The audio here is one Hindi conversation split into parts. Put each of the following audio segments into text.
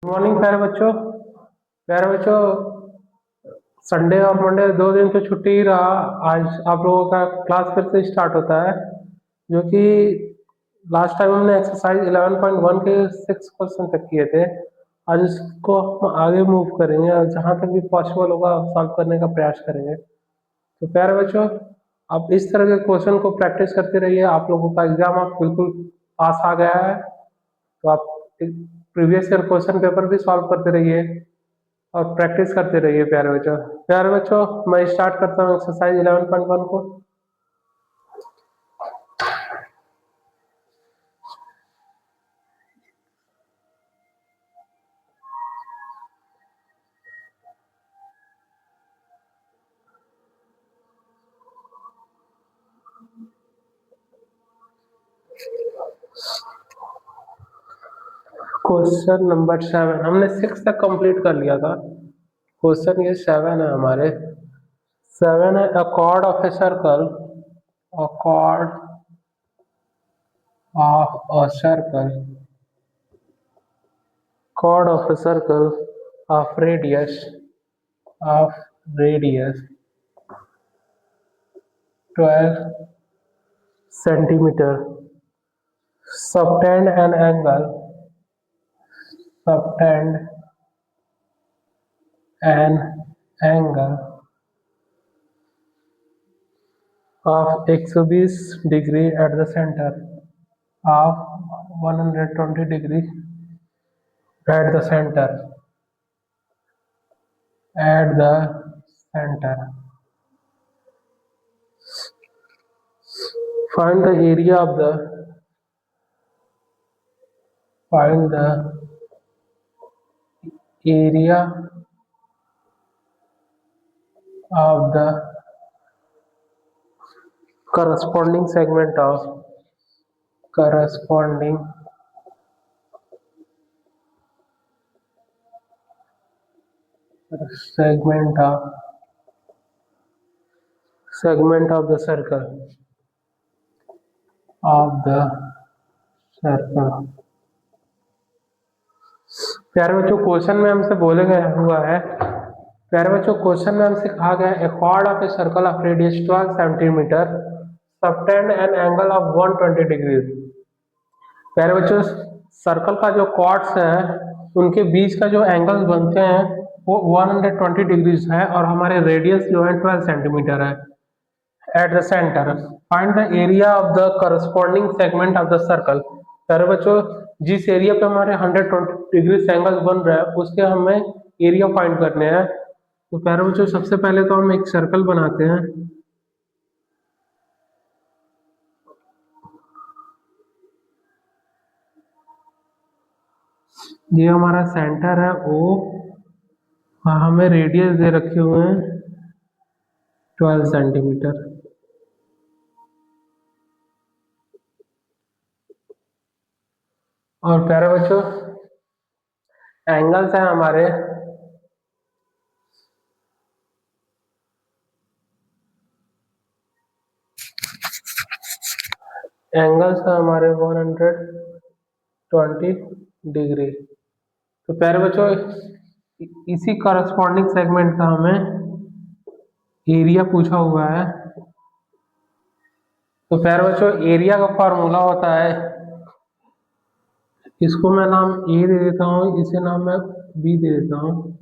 मॉर्निंग प्यारे बच्चों, संडे और मंडे 2 दिन तो छुट्टी ही रहा। आज आप लोगों का क्लास फिर से स्टार्ट होता है, जो कि लास्ट टाइम हमने एक्सरसाइज 11.1 के 6 क्वेश्चन तक किए थे। आज इसको हम आगे मूव करेंगे और जहाँ तक भी पॉसिबल होगा सॉल्व करने का प्रयास करेंगे। तो प्यारे बच्चों, आप इस तरह के क्वेश्चन को प्रैक्टिस करते रहिए। आप लोगों का एग्जाम आप बिल्कुल पास आ गया है, तो आप प्रीवियस ईयर क्वेश्चन पेपर भी सॉल्व करते रहिए और प्रैक्टिस करते रहिए। प्यारे बच्चों, मैं स्टार्ट करता हूँ एक्सरसाइज 11.1 को। क्वेश्चन नंबर 7, हमने 6 तक कंप्लीट कर लिया था। क्वेश्चन ये 7 है हमारे। 7 है, अ cord of a circle, a cord of a circle, chord of a circle of radius 12 centimeter subtend an angle of 120 degree at the center of 120 degree at the center. Find the area of the corresponding segment of the circle. प्यारे बच्चों, क्वेश्चन में हमसे बोले गया हुआ है, प्यारे बच्चों क्वेश्चन में हमसे कहा गया है, a chord of a circle of radius 12 centimetre subtend an angle of 120 degree. प्यारे बच्चों, सर्कल का जो कॉर्ड्स है उनके बीच का जो एंगल बनते हैं वो 120 डिग्रीज है और हमारे रेडियस जो है 12 सेंटीमीटर है। At the centre find the area of the corresponding segment of the circle. प्यारे बच्चों, जिस एरिया पे हमारे 120 डिग्री एंगल बन रहा है उसके हमें एरिया फाइंड करने हैं। तो प्यारे बच्चों, सबसे पहले तो हम एक सर्कल बनाते हैं। ये हमारा सेंटर है ओ, हमें रेडियस दे रखे हुए हैं 12 सेंटीमीटर। और प्यारे बच्चों, एंगल्स है हमारे एंगल्स है हमारे 120 डिग्री। तो प्यारे बच्चों, इसी करस्पॉन्डिंग सेगमेंट का हमें एरिया पूछा हुआ है। तो प्यारे बच्चों, एरिया का फॉर्मूला होता है, इसको मैं नाम ए दे देता हूँ, इसे नाम मैं बी दे देता हूँ।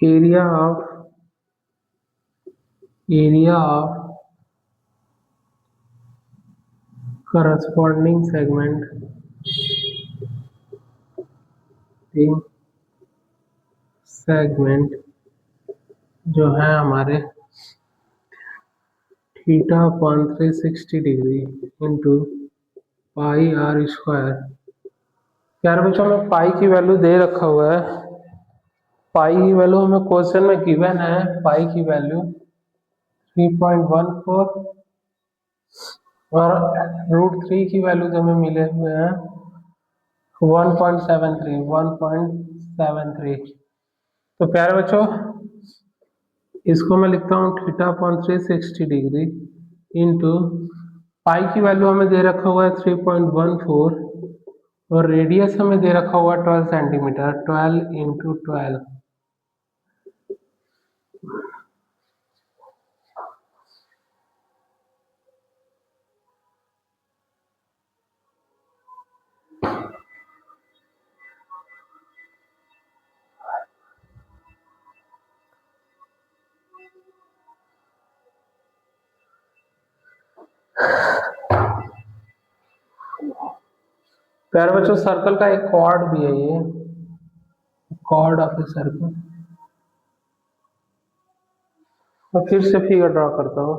एरिया ऑफ corresponding segment जो है हमारे theta upon 360 degree into pi r square. यार बच्चों, हमें पाई की वैल्यू दे रखा हुआ है, पाई की वैल्यू हमें क्वेश्चन में गिवन है, पाई की वैल्यू 3.14 और √3 की वैल्यू हमें मिले हुए हैं 1.73 तो प्यारे बच्चों इसको मैं लिखता हूँ थीटा अपॉन 360 इंटू पाई की वैल्यू हमें दे रखा हुआ है 3.14 और रेडियस हमें दे रखा हुआ है 12 सेंटीमीटर 12 इंटू 12। प्यारे बच्चों सर्कल का एक कॉर्ड भी है, ये कॉर्ड ऑफ ए सर्कल। मैं फिर से फिगर ड्रॉ करता हूँ।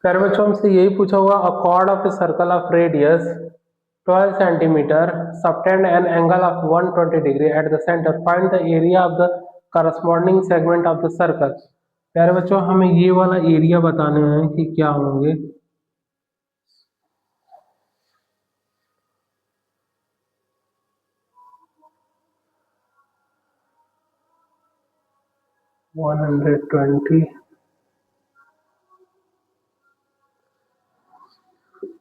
प्यारे बच्चों हमसे यही पूछा हुआ, अ cord of a circle of radius 12 centimetre subtend an angle of 120 at the centre, find the area of the corresponding segment of the circle. प्यारे बच्चों हमें ये वाला एरिया बताने हैं कि क्या होंगे। One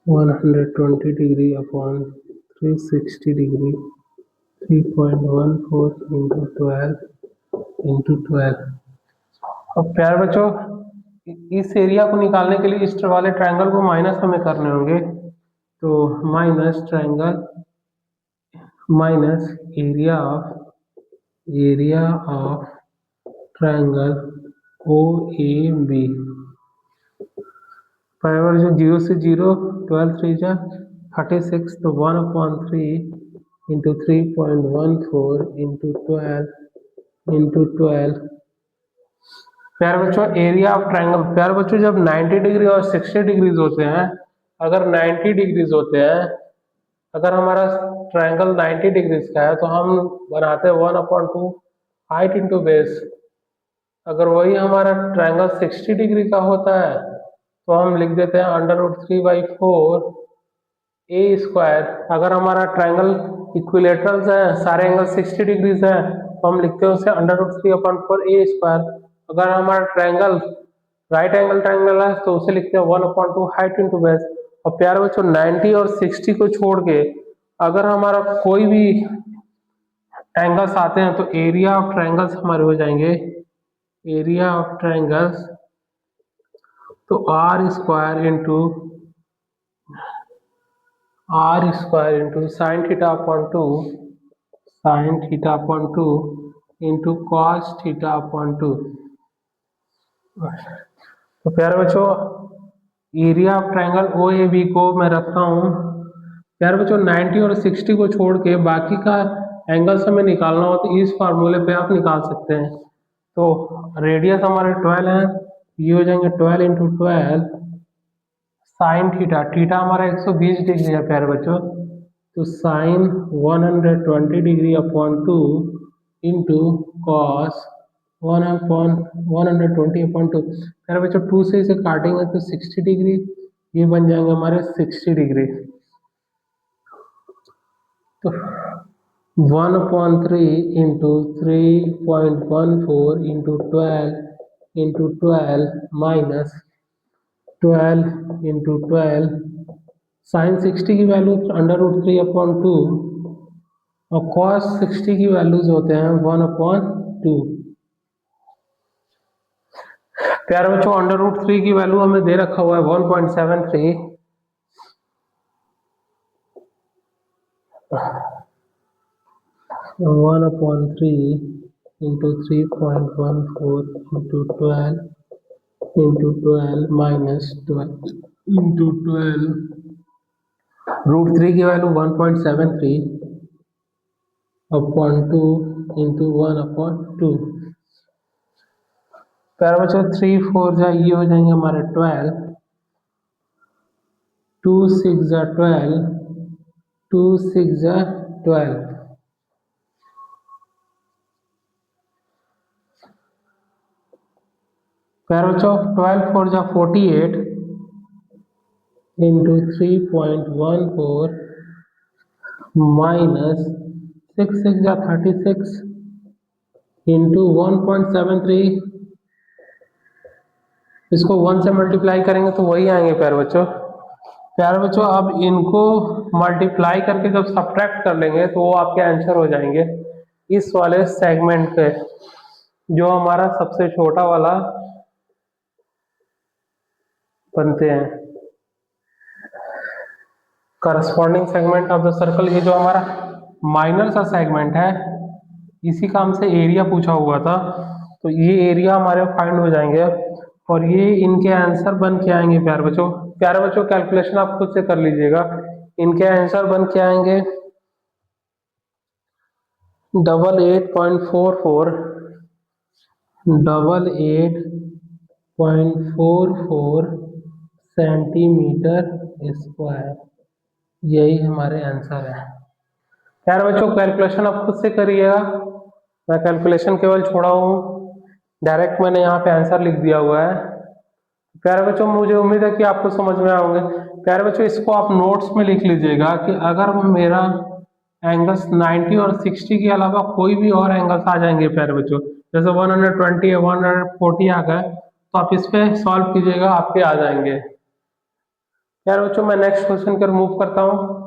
120 upon 360 3.14 into 12। अब प्यारे बच्चों इस एरिया को निकालने के लिए इस वाले ट्रायंगल को माइनस हमें करने होंगे, तो minus triangle minus area of triangle O A B. Power जो 0 से 0 12 3 जा 36 तो 1/3 इंटू 3.14 इंटू 12 प्यारे बच्चों एरिया ऑफ ट्रायंगल। प्यारे बच्चों जब 90 डिग्री और 60 डिग्रीज होते हैं, अगर 90 डिग्रीज होते हैं, अगर हमारा ट्रायंगल 90 डिग्रीज का है तो हम बनाते हैं 1/2 हाइट इंटू बेस। अगर वही हमारा ट्रायंगल 60 डिग्री का होता है तो हम लिख देते हैं √3/4 ए स्क्वायर। अगर हमारा ट्रायंगल इक्विलेटरल्स है, सारे एंगल 60 डिग्रीज है, तो हम लिखते हैं उसे √3/4 ए स्क्वायर। अगर हमारा ट्रायंगल राइट एंगल ट्रायंगल है तो उसे लिखते हैं 1/2 हाइट इंटू बेस। और प्यारे बच्चों 90 और 60 को छोड़ के अगर हमारा कोई भी एंगल्स आते हैं तो एरिया ऑफ ट्रायंगल्स हमारे हो जाएंगे एरिया ऑफ ट्रायंगल्स तो r square into sine theta upon 2 into cos theta upon 2। तो प्यारे बच्चों area of triangle O A B को मैं रखता हूँ। प्यारे बच्चों 90 और 60 को छोड़ के बाकी का एंगल्स हमें निकालना हो तो इस फार्मूले पे आप निकाल सकते हैं। तो रेडियस हमारे 12 है, ये हो जाएंगे 12 इंटू 12 साइन थीटा। थीटा हमारा 120 डिग्री है प्यारे बच्चों, तो sine 120 degree upon 2 into cos 120/2। प्यारे बच्चों 2 से इसे काटेंगे तो 60 डिग्री, ये बन जाएंगे हमारे 60 डिग्री। तो 1/3 into 3.14 into 12 minus 12 into 12 sine 60 की वैल्यू √3/2 और कॉस 60 की वैल्यूज होते हैं 1/2। प्यारे बच्चों √3 की वैल्यू हमें दे रखा हुआ है 1.73। 1/3 इंटू 3.14 इंटू 12 माइनस 12 इंटू 12 √3 की वैल्यू 1.73 अपॉन 2 इंटू 1/2। प्यारे बच्चों 3 4 जा ये हो जाएंगे हमारे 12, 2 6 जा 12, 2 6 जा 12। प्यारे बच्चों 12 4 जा 48 इंटू 3.14 माइनस 6 6 जा 36 इंटू 1.73। इसको 1 से मल्टीप्लाई करेंगे तो वही आएंगे प्यारे बच्चों। प्यारे बच्चों अब इनको मल्टीप्लाई करके जब सब्ट्रैक्ट कर लेंगे तो वो आपके आंसर हो जाएंगे इस वाले सेगमेंट पे, जो हमारा सबसे छोटा वाला बनते हैं। Corresponding segment of the circle, ये जो हमारा माइनर सा सेगमेंट है, इसी का हमसे एरिया पूछा हुआ था, तो ये एरिया हमारे फाइंड हो जाएंगे और ये इनके आंसर बन के आएंगे प्यारे बच्चों। प्यारे बच्चों कैलकुलेशन आप खुद से कर लीजिएगा। इनके आंसर बन के आएंगे 88.44 सेंटीमीटर स्क्वायर, यही हमारे आंसर है। प्यारे बच्चों कैलकुलेशन आप खुद से करिएगा, मैं कैलकुलेशन केवल छोड़ा हूँ, डायरेक्ट मैंने यहाँ पे आंसर लिख दिया हुआ है। प्यारे बच्चों मुझे उम्मीद है कि आपको समझ में आएंगे। प्यारे बच्चों इसको आप नोट्स में लिख लीजिएगा कि अगर मेरा एंगल्स 90 और 60 के अलावा कोई भी और एंगल्स आ जाएंगे प्यारे बच्चों, जैसे 120 या 140 आ गए, तो आप इस पे सॉल्व कीजिएगा, आपके आ जाएंगे। प्यारे बच्चों मैं नेक्स्ट क्वेश्चन पर मूव करता हूँ।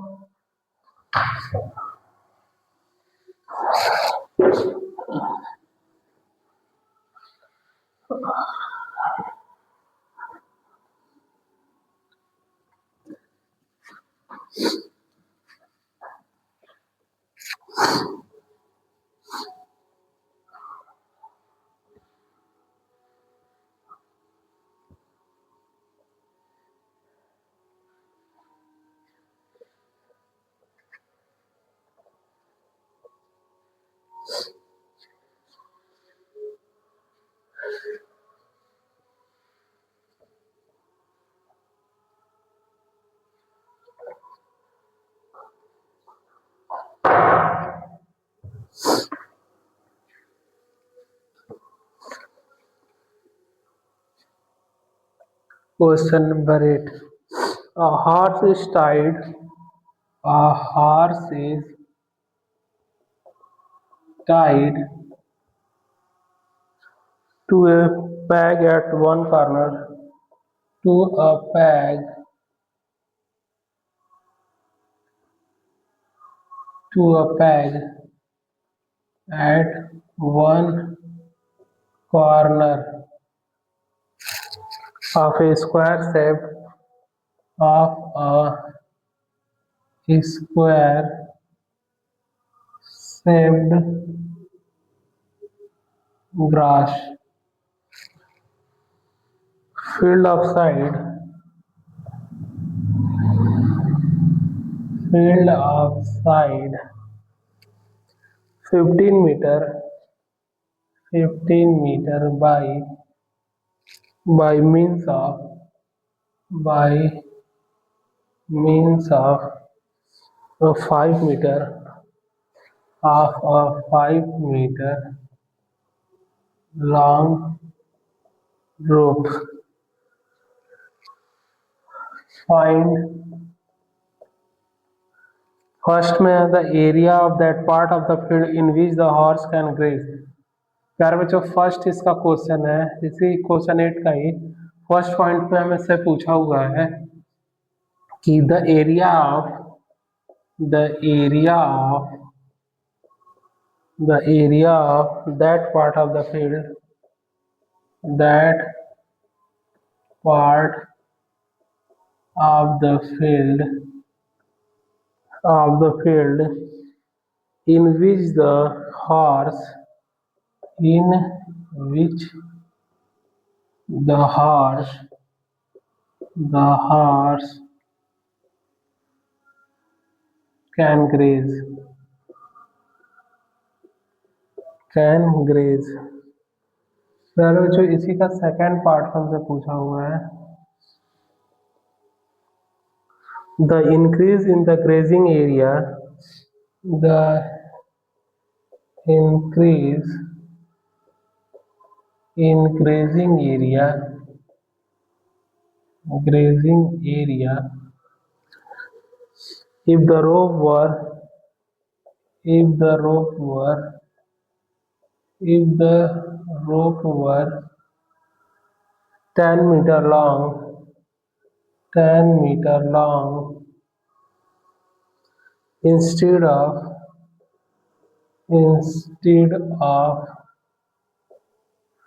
Question number 8. A horse is tied. A horse is tied to a peg at one corner. To a peg. To a peg at one corner of a square shape of a square shaped grass field outside 15 meter by means of a 5 meter of a 5-meter long rope. Find first में the area of that part of the field in which the horse can graze. प्यारे बच्चों फर्स्ट इसका क्वेश्चन है, इसी क्वेश्चन 8 का ही फर्स्ट पॉइंट में हमें से पूछा हुआ है कि the area of that part of the field in which the horse can graze. प्यारे बच्चों इसी का सेकंड पार्ट हमसे पूछा हुआ है। The increase in the grazing area, the increase in grazing area if the rope were if the rope were 10 meter long 10 meter long instead of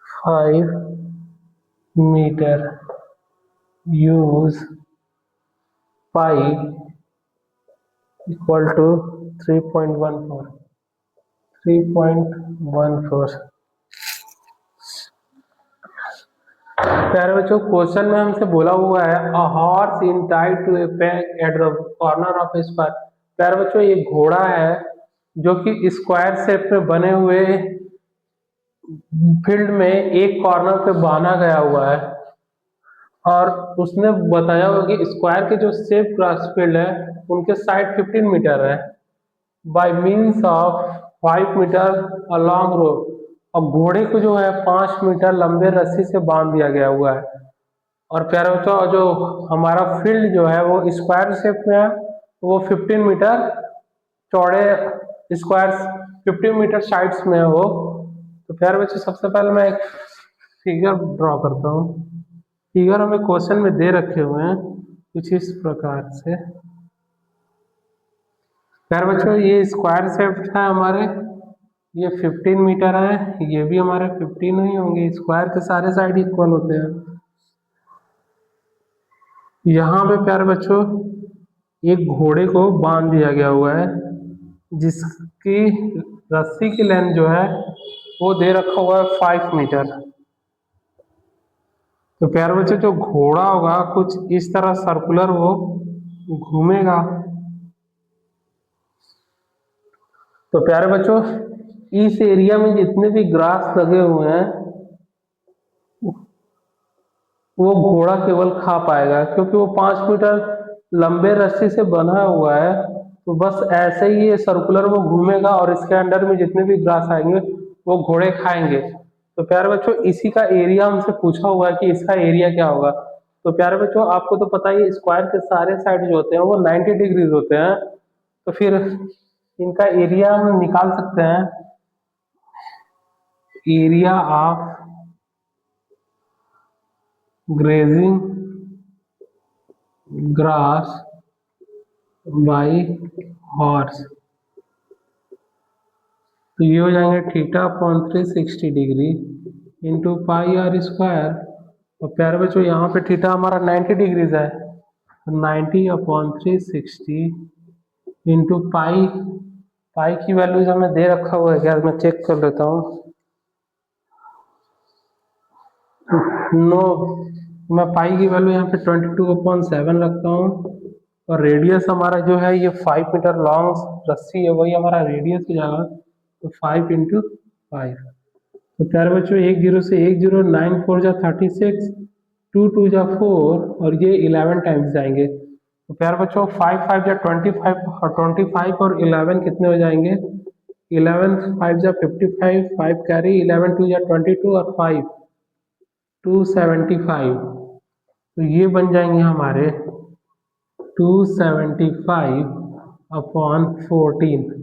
5 meter, use pi equal to 3.14 प्यारे बच्चों क्वेश्चन में हमसे बोला हुआ है a horse in tied to a peg at the corner of a square. प्यारे बच्चों ये घोड़ा है जो कि स्क्वायर शेप में बने हुए फील्ड में एक कॉर्नर पे बांधा गया हुआ है और उसने बताया हुआ कि स्क्वायर के जो शेप ग्रास फील्ड है उनके साइड 15 मीटर है by means of 5 metre along rope. और घोड़े को जो है 5 मीटर लंबे रस्सी से बांध दिया गया हुआ है। और प्यारे बच्चों जो हमारा फील्ड जो है वो स्क्वायर शेप में है, वो 15 मीटर चौड़े स्क्वायर 15 मीटर साइड्स में है वो। तो प्यारे बच्चों सबसे पहले मैं एक फिगर ड्रॉ करता हूँ। फिगर हमें क्वेश्चन में दे रखे हुए हैं कुछ इस प्रकार से। प्यारे बच्चों ये स्क्वायर शेप है हमारे, ये 15 मीटर है, ये भी हमारे 15 ही होंगे, स्क्वायर के सारे साइड इक्वल होते हैं। यहाँ पे प्यारे बच्चों एक घोड़े को बांध दिया गया हुआ है जिसकी रस्सी की लेंथ जो है वो दे रखा हुआ है 5 मीटर। तो प्यारे बच्चों जो घोड़ा होगा कुछ इस तरह सर्कुलर वो घूमेगा। तो प्यारे बच्चों इस एरिया में जितने भी ग्रास लगे हुए हैं वो घोड़ा केवल खा पाएगा क्योंकि वो 5 मीटर लंबे रस्सी से बंधा हुआ है। तो बस ऐसे ही ये सर्कुलर वो घूमेगा और इसके अंदर में जितने भी ग्रास आएंगे वो घोड़े खाएंगे। तो प्यारे बच्चों इसी का एरिया हमसे पूछा हुआ है कि इसका एरिया क्या होगा। तो प्यारे बच्चों आपको तो पता ही स्क्वायर के सारे साइड जो होते हैं वो 90 डिग्रीज होते हैं। तो फिर इनका एरिया हम निकाल सकते हैं, area of grazing grass by horse. तो ये हो जाएंगे theta upon 360 degree into pi r square. और प्यारे बच्चों यहाँ पे थीटा हमारा 90 डिग्रीज है, 90 अपॉन 360 इंटू पाई। पाई की वैल्यूज हमें दे रखा हुआ है क्या, मैं चेक कर लेता हूँ। नो, मैं पाई की वैल्यू यहाँ पे 22/7 रखता हूँ और रेडियस हमारा जो है ये 5 मीटर लॉन्ग रस्सी है वही हमारा रेडियस हो जाएगा। तो 5 इंटू 5। तो प्यारे बच्चों 1 0 से 1 0, 9 4 जा 36, 2 2 जा 4 और ये 11 टाइम्स जाएंगे। तो प्यारे बच्चों 5 5 जा 25 और 25 और 11 कितने हो जाएंगे, 11 5 जा 55, 5 कैरी, 11 2 जा 22 और 5 275। तो ये बन जाएंगे हमारे 275/14।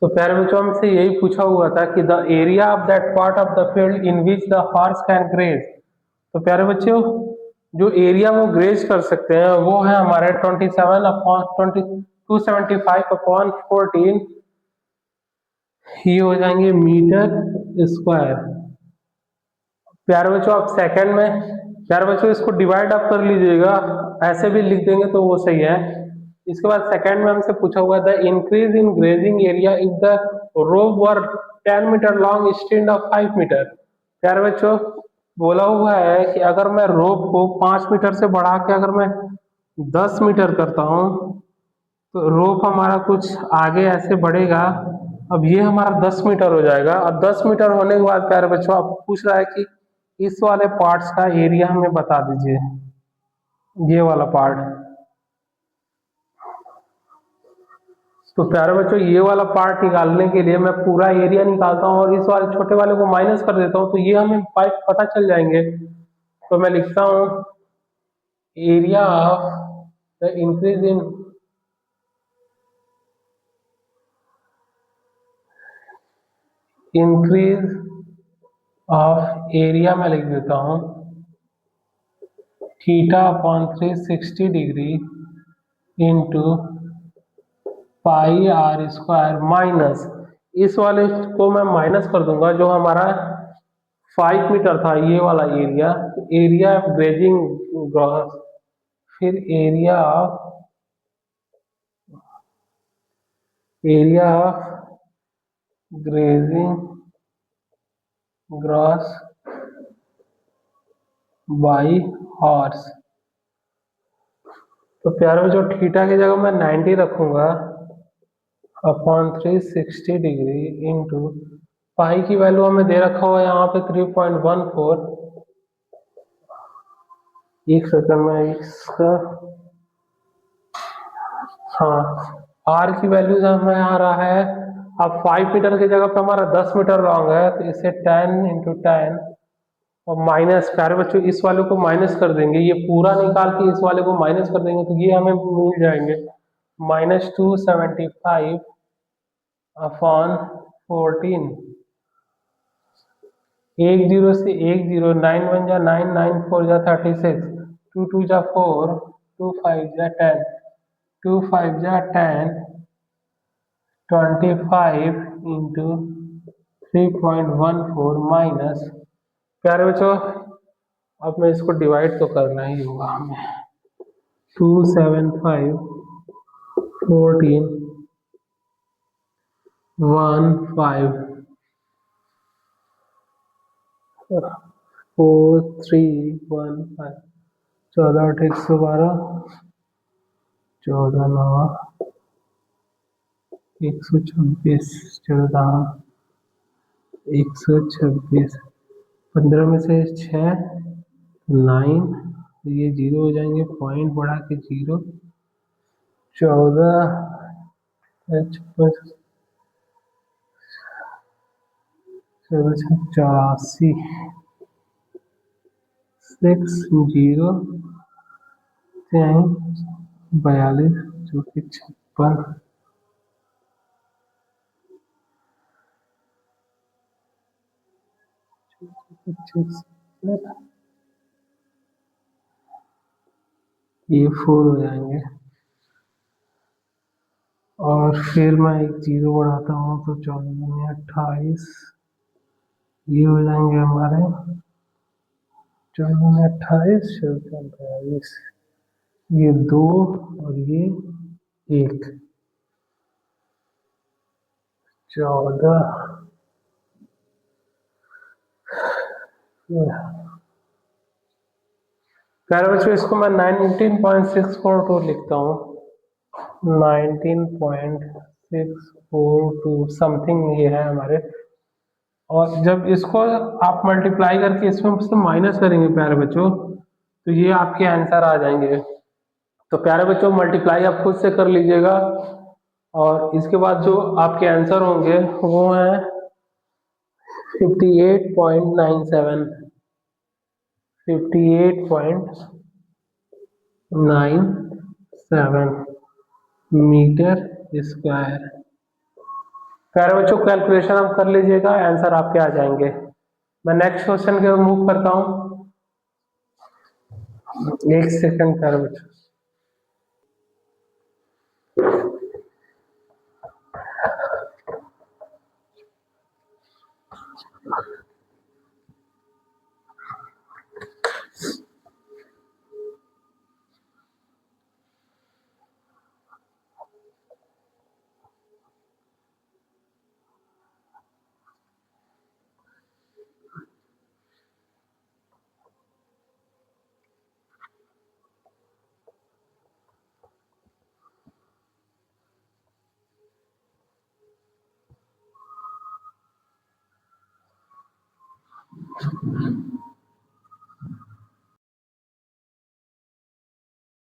तो प्यारे बच्चों हमसे यही पूछा हुआ था कि the area of that part of the field in which the horse can graze. तो प्यारे बच्चों जो एरिया वो ग्रेज कर सकते हैं वो है हमारे 275/14, ये हो जाएंगे मीटर स्क्वायर। प्यारे बच्चों आप सेकंड में, प्यारे बच्चों इसको डिवाइड आप कर लीजिएगा, ऐसे भी लिख देंगे तो वो सही है। इसके बाद सेकंड में हमसे पूछा हुआ था increase in grazing area if the rope were 10 metre long instead of 5 metre. प्यारे बच्चों बोला हुआ है कि अगर मैं रोप को 5 मीटर से बढ़ा के अगर मैं 10 मीटर करता हूँ तो रोप हमारा कुछ आगे ऐसे बढ़ेगा अब ये हमारा 10 मीटर हो जाएगा। अब 10 मीटर होने के बाद प्यारे बच्चों आपको पूछ रहा है कि इस वाले पार्ट्स का एरिया हमें बता दीजिए, ये वाला पार्ट। तो प्यारे बच्चों ये वाला पार्ट निकालने के लिए मैं पूरा एरिया निकालता हूँ और इस वाले छोटे वाले को माइनस कर देता हूँ, तो ये हमें पाइप पता चल जाएंगे। तो मैं लिखता हूँ area of the increase of area में लिख देता हूँ theta upon 360 degree into pi r square minus, इस वाले को मैं माइनस कर दूंगा जो हमारा 5 मीटर था ये वाला area, area of grazing grass, फिर area of grazing grass by horse. तो प्यारे बच्चों थीटा की जगह मैं 90 रखूंगा अपॉन 360 डिग्री इंटू पाई की वैल्यू हमें दे रखा हुआ है यहाँ पे 3.14। एक सेकंड में इसका, हाँ आर की वैल्यू हमें आ रहा है। अब 5 मीटर की जगह पे हमारा 10 मीटर लॉन्ग है, तो इसे 10 × 10 और माइनस, प्यारे बच्चों इस वाले को माइनस कर देंगे, ये पूरा निकाल के इस वाले को माइनस कर देंगे तो ये हमें मिल जाएंगे -275 अपॉन 14। एक जीरो से एक जीरो, 9 × 1 = 9, 9 × 4 = 36, 2 × 2 = 4, 2 × 5 = 10, 2 × 5 = 10, 25 इंटू 3.14 माइनस, प्यारे बच्चों अब मैं इसको डिवाइड तो करना ही होगा हमें, 275 14 15 4315, 14 8 112, 14 9 126, 14 126, 15 में से 6 9, ये जीरो हो जाएंगे, पॉइंट बढ़ा के 0, 14 84, 60 42, जो कि 56, ये 4 हो जाएंगे। और फिर मैं एक जीरो बढ़ाता हूँ तो 14 में 28, ये हो जाएंगे हमारे 14 में 28, 42, ये 2 और ये 1, 14, प्यारे बच्चों इसको मैं 19.642 लिखता हूँ, 19.642 समथिंग ये है हमारे। और जब इसको आप मल्टीप्लाई करके इसमें से माइनस करेंगे प्यारे बच्चों, तो ये आपके आंसर आ जाएंगे। तो प्यारे बच्चों मल्टीप्लाई आप खुद से कर लीजिएगा और इसके बाद जो आपके आंसर होंगे वो है 58.97, 58.97 मीटर स्क्वायर। प्यारे बच्चों कैलकुलेशन आप कर लीजिएगा, आंसर आपके आ जाएंगे। मैं नेक्स्ट क्वेश्चन की ओर मूव करता हूँ, एक सेकंड प्यारे बच्चों।